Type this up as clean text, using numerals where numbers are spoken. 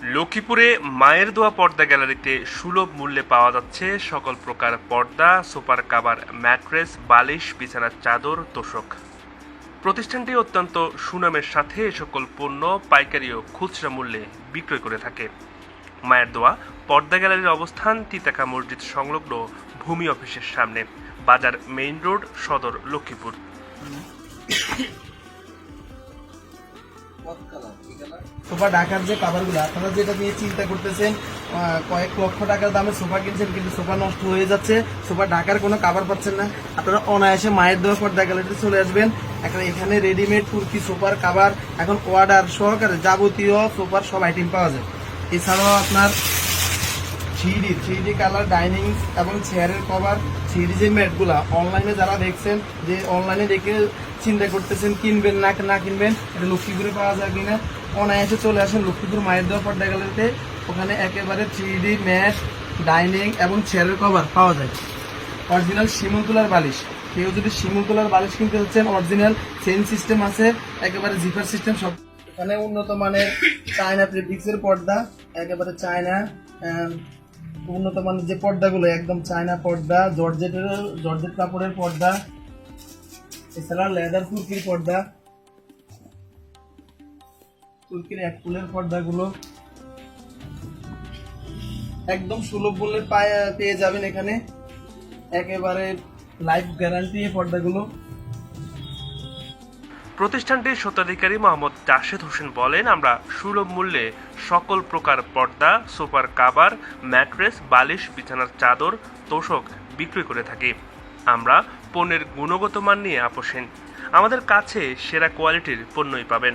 লক্ষ্মীপুরে মায়ের দোয়া পর্দা গ্যালারিতে সুলভ মূল্যে পাওয়া যাচ্ছে সকল প্রকার পর্দা, সোফার কাভার, ম্যাট্রেস, বালিশ, বিছানার চাদর, তোশক। প্রতিষ্ঠানটি অত্যন্ত সুনামের সাথে এ সকল পণ্য পাইকারি ও খুচরা মূল্যে বিক্রয় করে থাকে। মায়ের দোয়া পর্দা গ্যালারির অবস্থান তিতাকা মসজিদ সংলগ্ন ভূমি অফিসের সামনে, বাজার মেইন রোড, সদর, লক্ষ্মীপুর। সোফা ঢাকার যে কাভারগুলো আপনারা যেটা নিয়ে চিন্তা করতেছেন, কয়েক লক্ষ টাকার দামে সোফা কিনছেন কিন্তু সোফা নষ্ট হয়ে যাচ্ছে, সোফা ঢাকার কোনো কাভার পাচ্ছেন না, আপনারা অনায়াসে মায়ের দোয়া পর্দা গ্যালারিতে চলে আসবেন। এখানে রেডিমেড তুর্কি সোফার কাভার এখন অর্ডার সহকারে যাবতীয় সোফার সব আইটেম পাওয়া যায়। এছাড়াও আপনার থ্রি ডি কালার ডাইনিং এবং চেয়ারের কভার, থ্রি যে ম্যাটগুলা অনলাইনে যারা দেখছেন, যে অনলাইনে দেখে চিন্তা করতেছেন কিনবেন না কিনবেন, এটা লক্ষ্মীপুরে পাওয়া যায় কিনা, অনায়াসে চলে আসেন লক্ষ্মীপুর মায়ের দোয়া পর্দা গ্যালারিতে। ওখানে একেবারে থ্রি ম্যাট, ডাইনিং এবং চেয়ারের কভার পাওয়া যায়। অরিজিনাল শিমুল তুলার বালিশ, কেউ যদি শিমুল তুলার বালিশ কিনতে হচ্ছেন, অরিজিনাল চেইন সিস্টেম আছে, একেবারে জিপার সিস্টেম সব। এখানে উন্নত মানের চায়না প্রেডিক্সের পর্দা, একেবারে চায়না উন্নত মানের যে পর্দাগুলো একদম চায়না পর্দা, জর্জেট কাপড়ের পর্দা, এছাড়া লেদার তুর্কির পর্দা, তুর্কির এক ফুলের পর্দাগুলো একদম সুলভ মূল্যে পেয়ে যাবেন এখানে, একেবারে লাইফ গ্যারান্টি এই পর্দাগুলো। প্রতিষ্ঠানটির স্বত্বাধিকারী মোহাম্মদ রাশেদ হোসেন বলেন, আমরা সুলভ মূল্যে সকল প্রকার পর্দা, সোফার কাভার, ম্যাট্রেস, বালিশ, বিছানার চাদর, তোশক বিক্রয় করে থাকি। আমরা পণ্যের গুণগত মান নিয়ে আপোষহীন। আমাদের কাছে সেরা কোয়ালিটির পণ্যই পাবেন।